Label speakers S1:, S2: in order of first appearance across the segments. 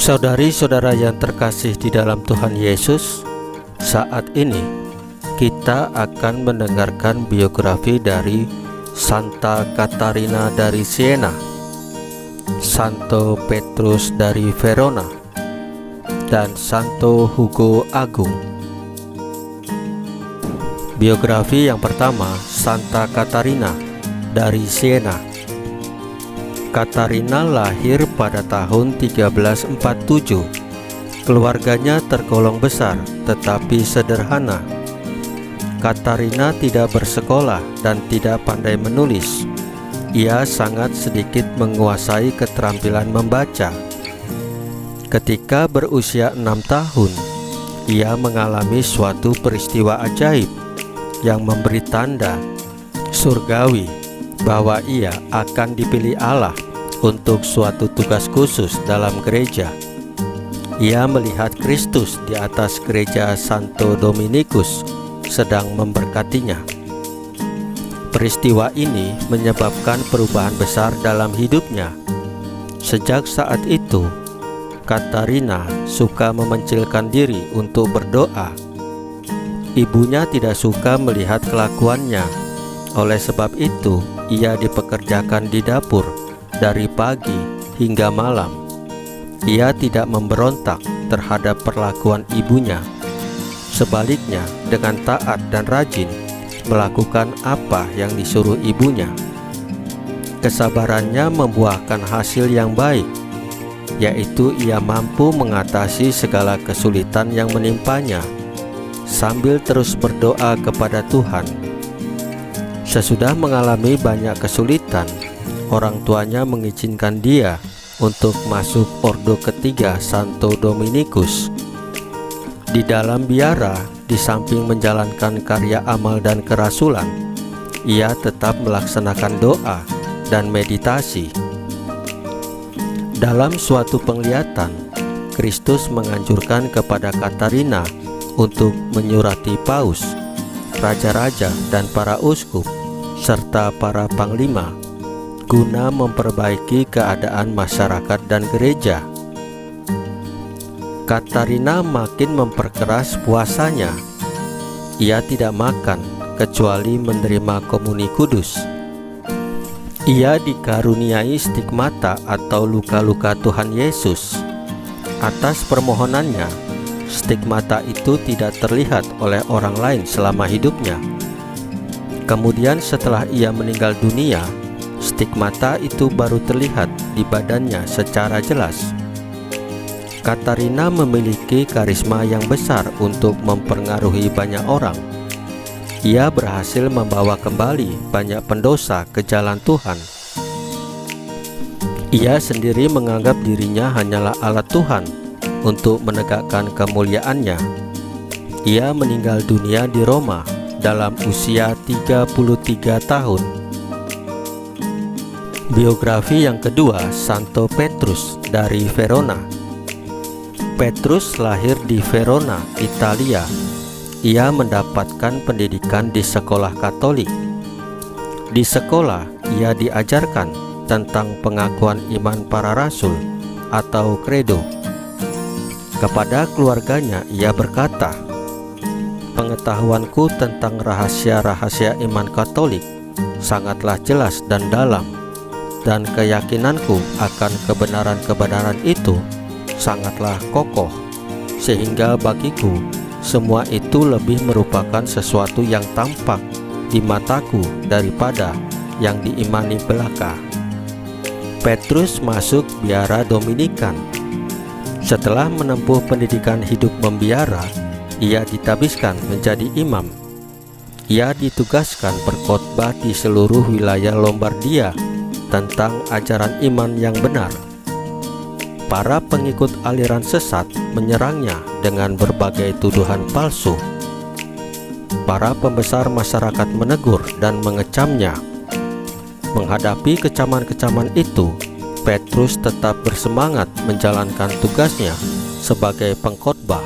S1: Saudari-saudara yang terkasih di dalam Tuhan Yesus, saat ini kita akan mendengarkan biografi dari Santa Catarina dari Siena, Santo Petrus dari Verona, dan Santo Hugo Agung. Biografi yang pertama, Santa Catarina dari Siena. Catarina lahir pada tahun 1347. Keluarganya tergolong besar tetapi sederhana. Catarina tidak bersekolah dan tidak pandai menulis. Ia sangat sedikit menguasai keterampilan membaca. Ketika berusia 6 tahun, ia mengalami suatu peristiwa ajaib yang memberi tanda surgawi bahwa ia akan dipilih Allah untuk suatu tugas khusus dalam gereja. Ia melihat Kristus di atas gereja Santo Dominikus sedang memberkatinya. Peristiwa ini menyebabkan perubahan besar dalam hidupnya. Sejak saat itu, Catarina suka memencilkan diri untuk berdoa. Ibunya tidak suka melihat kelakuannya. Oleh sebab itu, ia dipekerjakan di dapur dari pagi hingga malam. Ia tidak memberontak terhadap perlakuan ibunya. Sebaliknya, dengan taat dan rajin melakukan apa yang disuruh ibunya. Kesabarannya membuahkan hasil yang baik, yaitu ia mampu mengatasi segala kesulitan yang menimpanya sambil terus berdoa kepada Tuhan. Sesudah mengalami banyak kesulitan, orang tuanya mengizinkan dia untuk masuk ordo ketiga Santo Dominikus. Di dalam biara, di samping menjalankan karya amal dan kerasulan, ia tetap melaksanakan doa dan meditasi. Dalam suatu penglihatan, Kristus menganjurkan kepada Catarina untuk menyurati paus, raja-raja dan para uskup serta para panglima guna memperbaiki keadaan masyarakat dan gereja. Catarina makin memperkeras puasanya. Ia tidak makan kecuali menerima komuni kudus. Ia dikaruniai stigmata atau luka-luka Tuhan Yesus. Atas permohonannya, stigmata itu tidak terlihat oleh orang lain selama hidupnya. Kemudian setelah ia meninggal dunia, stigmata itu baru terlihat di badannya secara jelas. Catarina memiliki karisma yang besar untuk mempengaruhi banyak orang. Ia berhasil membawa kembali banyak pendosa ke jalan Tuhan. Ia sendiri menganggap dirinya hanyalah alat Tuhan untuk menegakkan kemuliaannya. Ia meninggal dunia di Roma dalam usia 33 tahun. Biografi yang kedua, Santo Petrus dari Verona. Petrus lahir di Verona, Italia. Ia mendapatkan pendidikan di sekolah Katolik. Di sekolah, ia diajarkan tentang pengakuan iman para rasul atau credo. Kepada keluarganya, ia berkata, "Pengetahuanku tentang rahasia-rahasia iman Katolik sangatlah jelas dan dalam, dan keyakinanku akan kebenaran-kebenaran itu sangatlah kokoh, sehingga bagiku semua itu lebih merupakan sesuatu yang tampak di mataku daripada yang diimani belaka." Petrus masuk biara Dominikan. Setelah menempuh pendidikan hidup membiara, ia ditabiskan menjadi imam. Ia ditugaskan berkhotbah di seluruh wilayah Lombardia tentang ajaran iman yang benar. Para pengikut aliran sesat menyerangnya dengan berbagai tuduhan palsu. Para pembesar masyarakat menegur dan mengecamnya. Menghadapi kecaman-kecaman itu, Petrus tetap bersemangat menjalankan tugasnya sebagai pengkhotbah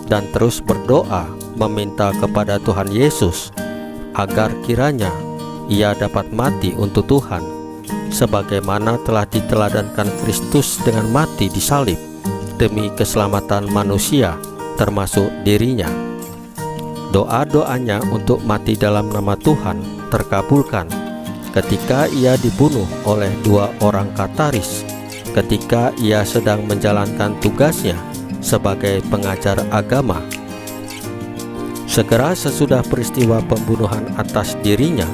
S1: dan terus berdoa meminta kepada Tuhan Yesus agar kiranya ia dapat mati untuk Tuhan, sebagaimana telah diteladankan Kristus dengan mati di salib demi keselamatan manusia, termasuk dirinya. Doa-doanya untuk mati dalam nama Tuhan terkabulkan ketika ia dibunuh oleh 2 orang Kataris ketika ia sedang menjalankan tugasnya sebagai pengajar agama. Segera sesudah peristiwa pembunuhan atas dirinya,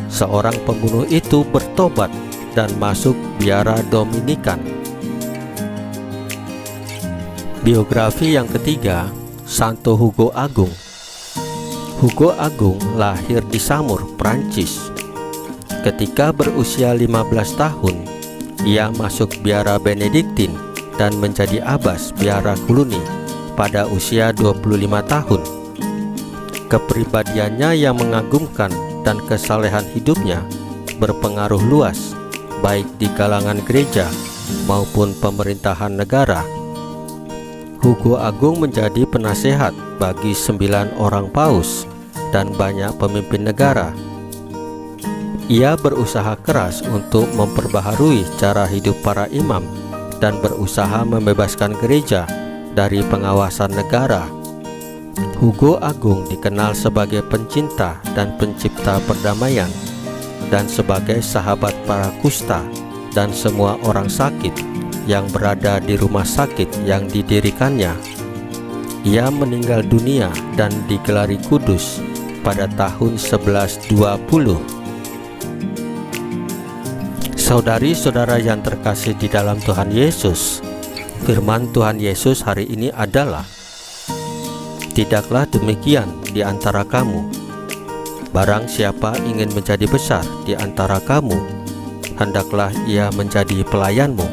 S1: seorang pembunuh itu bertobat dan masuk biara Dominikan. Biografi yang ketiga, Santo Hugo Agung. Hugo Agung lahir di Samur, Prancis. Ketika berusia 15 tahun, ia masuk biara Benediktin dan menjadi abbas biara Cluny pada usia 25 tahun. Kepribadiannya yang mengagumkan dan kesalehan hidupnya berpengaruh luas baik di kalangan gereja maupun pemerintahan negara. Hugo Agung menjadi penasehat bagi 9 orang paus dan banyak pemimpin negara. Ia berusaha keras untuk memperbaharui cara hidup para imam dan berusaha membebaskan gereja dari pengawasan negara. Hugo Agung dikenal sebagai pencinta dan pencipta perdamaian, dan sebagai sahabat para kusta dan semua orang sakit yang berada di rumah sakit yang didirikannya. Ia meninggal dunia dan digelari kudus pada tahun 1120. Saudari-saudara yang terkasih di dalam Tuhan Yesus, firman Tuhan Yesus hari ini adalah, "Tidaklah demikian di antara kamu. Barang siapa ingin menjadi besar di antara kamu, hendaklah ia menjadi pelayanmu.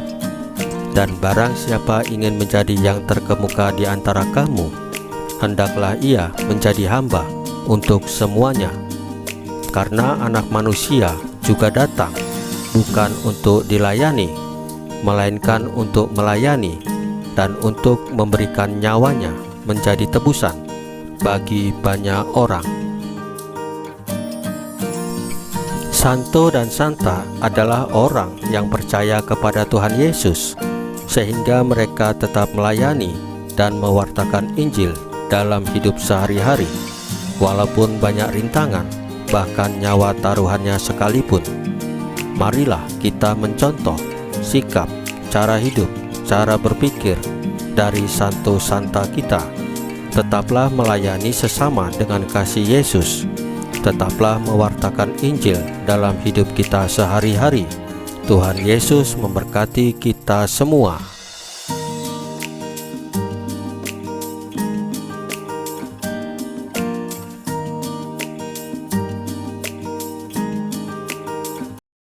S1: Dan barang siapa ingin menjadi yang terkemuka di antara kamu, hendaklah ia menjadi hamba untuk semuanya. Karena Anak Manusia juga datang, bukan untuk dilayani, melainkan untuk melayani dan untuk memberikan nyawanya menjadi tebusan bagi banyak orang." Santo dan santa adalah orang yang percaya kepada Tuhan Yesus, sehingga mereka tetap melayani dan mewartakan Injil dalam hidup sehari-hari, walaupun banyak rintangan, bahkan nyawa taruhannya sekalipun. Marilah kita mencontoh sikap, cara hidup, cara berpikir dari santo santa kita. Tetaplah melayani sesama dengan kasih Yesus. Tetaplah mewartakan Injil dalam hidup kita sehari-hari. Tuhan Yesus memberkati kita semua.